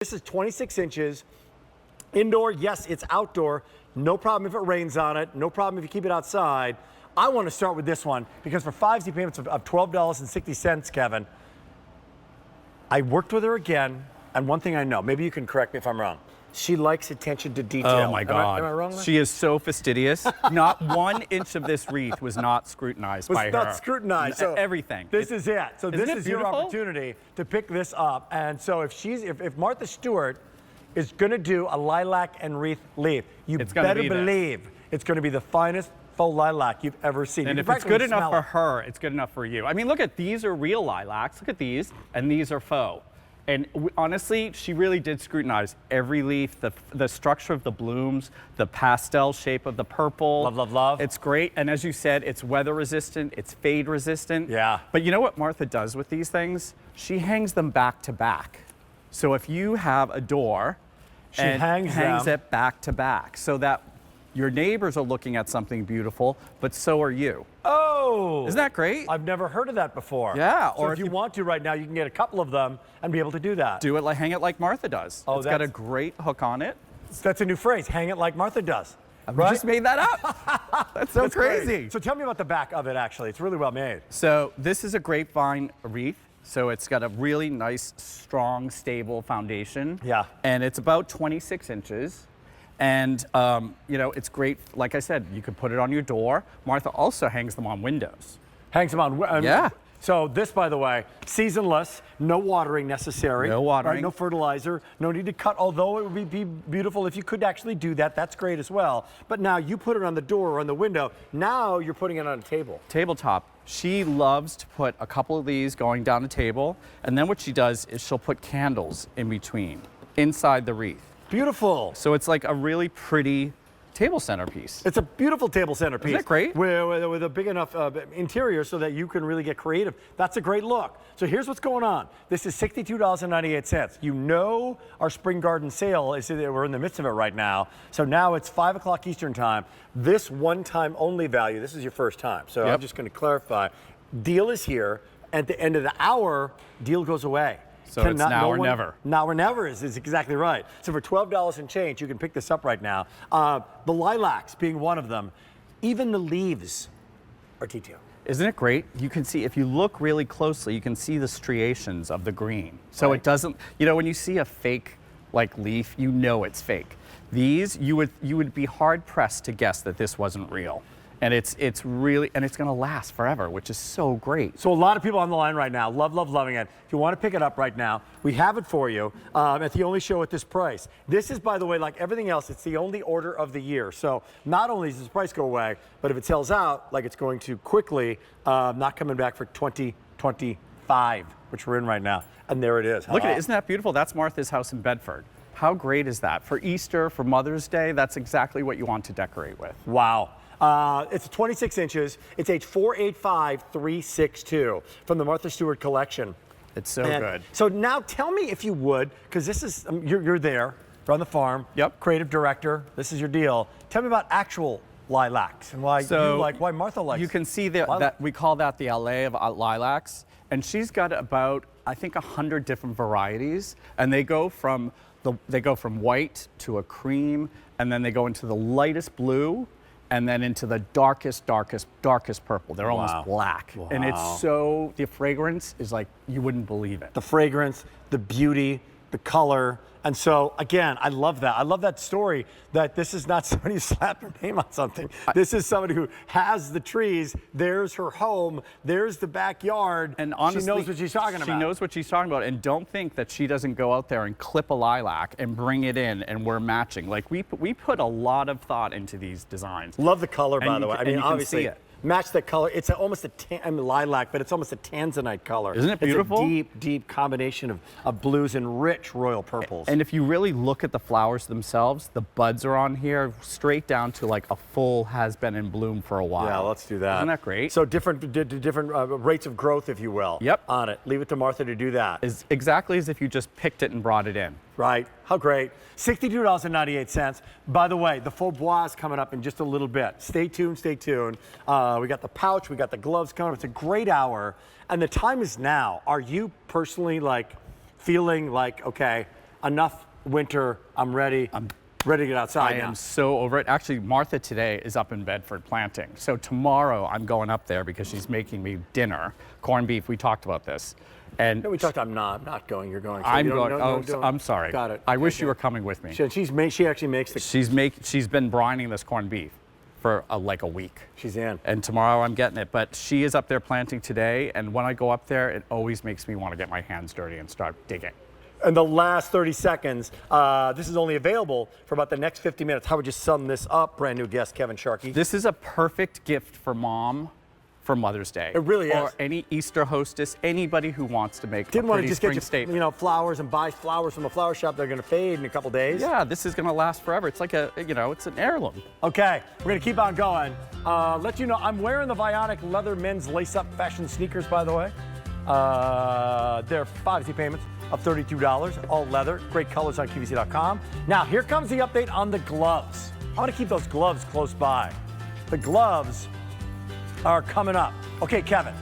This is 26 inches. Indoor, yes, it's outdoor. No problem if it rains on it. No problem if you keep it outside. I want to start with this one because for 5 easy payments of $12.60, Kevin, I worked with her again, and one thing I know, maybe you can correct me if I'm wrong. She likes attention to detail. Oh my God. Am I wrong? She is so fastidious. Not 1 inch of this wreath was not scrutinized by her. Not scrutinized. So everything. This is it. So this is your beautiful? opportunity to pick this up. And so if Martha Stewart is going to do a lilac and wreath leaf, you better believe it's going to be the finest faux lilac you've ever seen. And if it's good enough for her, it's good enough for you. I mean, look at these are real lilacs. Look at these, and these are faux. And honestly, she really did scrutinize every leaf, the structure of the blooms, the pastel shape of the purple. Love, love, love. It's great. And as you said, it's weather resistant, it's fade resistant. Yeah. But you know what Martha does with these things? She hangs them back to back. So if you have a door, she and hangs it back to back so that your neighbors are looking at something beautiful, but so are you. Oh! Isn't that great? I've never heard of that before. Yeah. So if you want to right now, you can get a couple of them and be able to do that. Do it like, hang it like Martha does. Oh, it's got a great hook on it. That's a new phrase, hang it like Martha does. I just made that up. That's so crazy. Great. So tell me about the back of it, actually. It's really well made. So this is a grapevine wreath. So it's got a really nice, strong, stable foundation. Yeah. And it's about 26 inches. And, you know, it's great. Like I said, you could put it on your door. Martha also hangs them on windows. Hangs them on. Yeah. So this, by the way, seasonless, no watering necessary. No watering. Right, no fertilizer, no need to cut, although it would be beautiful if you could actually do that. That's great as well. But now you put it on the door or on the window. Now you're putting it on a table. Tabletop. She loves to put a couple of these going down the table. And then what she does is she'll put candles in between, inside the wreath. Beautiful. So it's like a really pretty table centerpiece. It's a beautiful table centerpiece. Isn't that great? With a big enough interior so that you can really get creative. That's a great look. So here's what's going on. This is $62.98. You know our spring garden sale is, we're in the midst of it right now. So now it's 5 o'clock Eastern time. This one-time only value, this is your first time. So I'm just going to clarify. Deal is here. At the end of the hour, deal goes away. So it's now or never. Now or never is exactly right. So for $12 and change, you can pick this up right now. The lilacs being one of them. Even the leaves are detailed. Isn't it great? You can see, if you look really closely, you can see the striations of the green. So it doesn't, you know, when you see a fake like leaf, you know it's fake. These, you would be hard pressed to guess that this wasn't real. And it's really, and it's going to last forever, which is so great. So a lot of people on the line right now, loving it. If you want to pick it up right now, we have it for you at the only show at this price. This is, by the way, like everything else, it's the only order of the year. So not only does this price go away, but if it sells out, like it's going to quickly, not coming back for 2025, which we're in right now. And there it is. Look at it, isn't that beautiful? That's Martha's house in Bedford. How great is that? For Easter, for Mother's Day, that's exactly what you want to decorate with. Wow. It's 26 inches. It's age 485362 from the Martha Stewart collection. It's so good. So now tell me if you would, because this is, you're there, you're on the farm. Yep. Creative director, this is your deal. Tell me about actual lilacs and why why Martha likes. You can see that we call that the LA of lilacs. And she's got about, I think, 100 different varieties. And they go from white to a cream, and then they go into the lightest blue, and then into the darkest purple. They're almost black. Wow. And it's so, the fragrance is like, you wouldn't believe it. The fragrance, the beauty, the color. And so, again, I love that. I love that story that this is not somebody who slapped her name on something. This is somebody who has the trees. There's her home. There's the backyard. And honestly, she knows what she's talking about. She knows what she's talking about. And don't think that she doesn't go out there and clip a lilac and bring it in and we're matching. Like, we put a lot of thought into these designs. Love the color, by the way. I mean, obviously, it. Match the color. It's almost a lilac, but it's almost a tanzanite color. Isn't it beautiful? It's a deep combination of blues and rich royal purples. And if you really look at the flowers themselves, the buds are on here straight down to like a full has been in bloom for a while. Yeah, let's do that. Isn't that great? So different rates of growth, if you will. Yep. On it. Leave it to Martha to do that. Is exactly as if you just picked it and brought it in. Right. How great. $62.98. By the way, the faux bois is coming up in just a little bit. Stay tuned, stay tuned. We got the pouch, we got the gloves coming up. It's a great hour. And the time is now. Are you personally like feeling like, okay, enough winter. I'm ready. I'm ready to get outside I now. am so over it. Actually, Martha today is up in Bedford planting. So tomorrow I'm going up there because she's making me dinner. Corned beef, we talked about this. And No, we talked. I'm not going. You're going. So I'm you don't- going. no, Oh, don't. I'm sorry. Got it. I wish Okay. you were coming with me. She actually makes the. She's been brining this corned beef for like a week. She's in. And tomorrow I'm getting it. But she is up there planting today, and when I go up there, it always makes me want to get my hands dirty and start digging. In the last 30 seconds, this is only available for about the next 50 minutes. How would you sum this up? Brand new guest, Kevin Sharkey. This is a perfect gift for mom for Mother's Day. It really or is. any Easter hostess, anybody who wants to make Didn't a want to pretty just spring get statement. flowers and buy flowers from a flower shop. They're going to fade in a couple days. Yeah, this is going to last forever. It's like it's an heirloom. Okay, we're going to keep on going. Let you know, I'm wearing the Vionic leather men's lace-up fashion sneakers, by the way. They're 5 easy payments of $32, all leather, great colors on QVC.com. Now, here comes the update on the gloves. I want to keep those gloves close by. The gloves are coming up. Okay, Kevin,